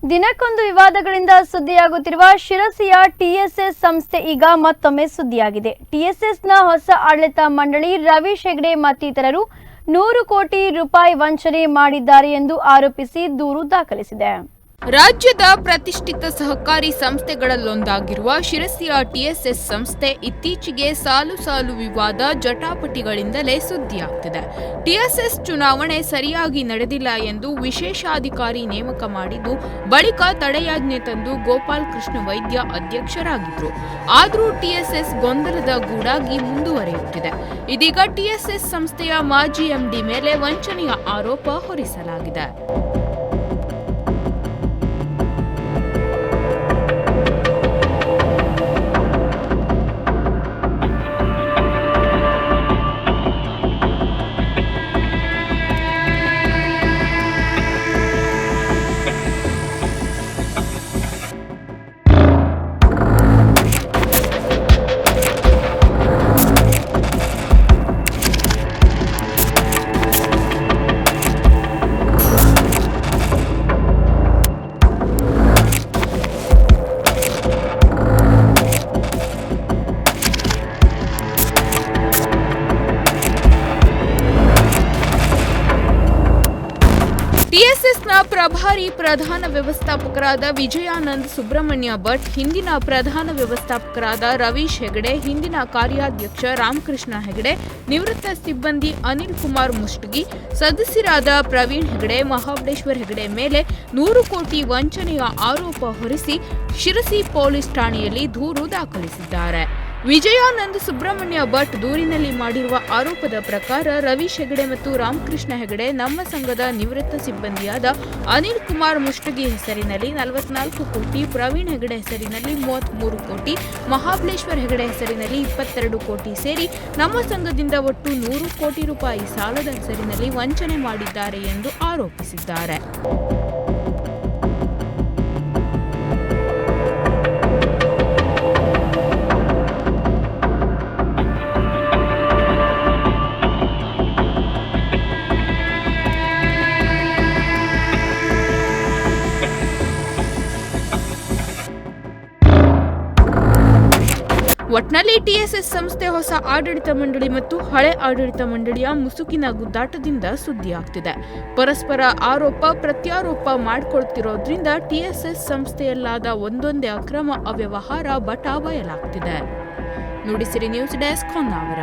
ದಿನಕ್ಕೊಂದು ವಿವಾದಗಳಿಂದ ಸುದ್ದಿಯಾಗುತ್ತಿರುವ ಶಿರಸಿಯ ಟಿಎಸ್ಎಸ್ ಸಂಸ್ಥೆ ಈಗ ಮತ್ತೊಮ್ಮೆ ಸುದ್ದಿಯಾಗಿದೆ. ಟಿಎಸ್ಎಸ್ನ ಹೊಸ ಆಡಳಿತ ಮಂಡಳಿ ರವೀಶ್ ಹೆಗ್ಡೆ ಮತ್ತಿತರರು 100 ಕೋಟಿ ರೂಪಾಯಿ ವಂಚನೆ ಮಾಡಿದ್ದಾರೆ ಎಂದು ಆರೋಪಿಸಿ ದೂರು ದಾಖಲಿಸಿದೆ. ರಾಜ್ಯದ ಪ್ರತಿಷ್ಠಿತ ಸಹಕಾರಿ ಸಂಸ್ಥೆಗಳಲ್ಲೊಂದಾಗಿರುವ ಶಿರಸಿಯ ಟಿಎಸ್ಎಸ್ ಸಂಸ್ಥೆ ಇತ್ತೀಚೆಗೆ ಸಾಲು ವಿವಾದ ಜಟಾಪಟಿಗಳಿಂದಲೇ ಸುದ್ದಿಯಾಗ್ತಿದೆ. ಟಿಎಸ್ಎಸ್ ಚುನಾವಣೆ ಸರಿಯಾಗಿ ನಡೆದಿಲ್ಲ ಎಂದು ವಿಶೇಷಾಧಿಕಾರಿ ನೇಮಕ ಮಾಡಿದ್ದು, ಬಳಿಕ ತಡೆಯಾಜ್ಞೆ ತಂದು ಗೋಪಾಲ್ ಕೃಷ್ಣ ವೈದ್ಯ ಅಧ್ಯಕ್ಷರಾಗಿದ್ರು. ಆದರೂ ಟಿಎಸ್ಎಸ್ ಗೊಂದಲದ ಗೂಡಾಗಿ ಮುಂದುವರಿಯುತ್ತಿದೆ. ಇದೀಗ ಟಿಎಸ್ಎಸ್ ಸಂಸ್ಥೆಯ ಮಾಜಿ ಎಂಡಿ ಮೇಲೆ ವಂಚನೆಯ ಆರೋಪ ಹೊರಿಸಲಾಗಿದೆ. ಟಿಎಸ್ಎಸ್ನ ಪ್ರಭಾರಿ ಪ್ರಧಾನ ವ್ಯವಸ್ಥಾಪಕರಾದ ವಿಜಯಾನಂದ್ ಸುಬ್ರಹ್ಮಣ್ಯ ಭಟ್, ಹಿಂದಿನ ಪ್ರಧಾನ ವ್ಯವಸ್ಥಾಪಕರಾದ ರವೀಶ್ ಹೆಗಡೆ, ಹಿಂದಿನ ಕಾರ್ಯಾಧ್ಯಕ್ಷ ರಾಮಕೃಷ್ಣ ಹೆಗಡೆ, ನಿವೃತ್ತ ಸಿಬ್ಬಂದಿ ಅನಿಲ್ ಕುಮಾರ್ ಮುಷ್ಟಗಿ, ಸದಸ್ಯರಾದ ಪ್ರವೀಣ್ ಹೆಗಡೆ, ಮಹಾಬಲೇಶ್ವರ್ ಹೆಗಡೆ ಮೇಲೆ 100 ಕೋಟಿ ವಂಚನೆಯ ಆರೋಪ ಹೊರಿಸಿ ಶಿರಸಿ ಪೊಲೀಸ್ ಠಾಣೆಯಲ್ಲಿ ದೂರು ದಾಖಲಿಸಿದ್ದಾರೆ. ವಿಜಯಾನಂದ್ ಸುಬ್ರಹ್ಮಣ್ಯ ಭಟ್ ದೂರಿನಲ್ಲಿ ಮಾಡಿರುವ ಆರೋಪದ ಪ್ರಕಾರ ರವೀಶ್ ಹೆಗಡೆ ಮತ್ತು ರಾಮಕೃಷ್ಣ ಹೆಗಡೆ ನಮ್ಮ ಸಂಘದ ನಿವೃತ್ತ ಸಿಬ್ಬಂದಿಯಾದ ಅನಿಲ್ ಕುಮಾರ್ ಮುಷ್ಟಗಿ ಹೆಸರಿನಲ್ಲಿ 44 ಕೋಟಿ, ಪ್ರವೀಣ್ ಹೆಗಡೆ ಹೆಸರಿನಲ್ಲಿ 33 ಕೋಟಿ, ಮಹಾಬಲೇಶ್ವರ್ ಹೆಗಡೆ ಹೆಸರಿನಲ್ಲಿ 22 ಕೋಟಿ ಸೇರಿ ನಮ್ಮ ಸಂಘದಿಂದ ಒಟ್ಟು 100 ಕೋಟಿ ರೂಪಾಯಿ ಸಾಲದ ಹೆಸರಿನಲ್ಲಿ ವಂಚನೆ ಮಾಡಿದ್ದಾರೆ ಎಂದು ಆರೋಪಿಸಿದ್ದಾರೆ. ಒಟ್ನಲ್ಲಿ ಟಿಎಸ್ಎಸ್ ಸಂಸ್ಥೆ ಹೊಸ ಆಡಳಿತ ಮಂಡಳಿ ಮತ್ತು ಹಳೆ ಆಡಳಿತ ಮಂಡಳಿಯ ಮುಸುಕಿನ ಗುದ್ದಾಟದಿಂದ ಸುದ್ದಿಯಾಗ್ತಿದೆ. ಪರಸ್ಪರ ಆರೋಪ ಪ್ರತ್ಯಾರೋಪ ಮಾಡಿಕೊಳ್ತಿರೋದ್ರಿಂದ ಟಿಎಸ್ಎಸ್ ಸಂಸ್ಥೆಯಲ್ಲಾದ ಒಂದೊಂದೇ ಅಕ್ರಮ ಅವ್ಯವಹಾರ ಬಯಲಾಗ್ತಿದೆ. Nudisiri news desk Honnavar.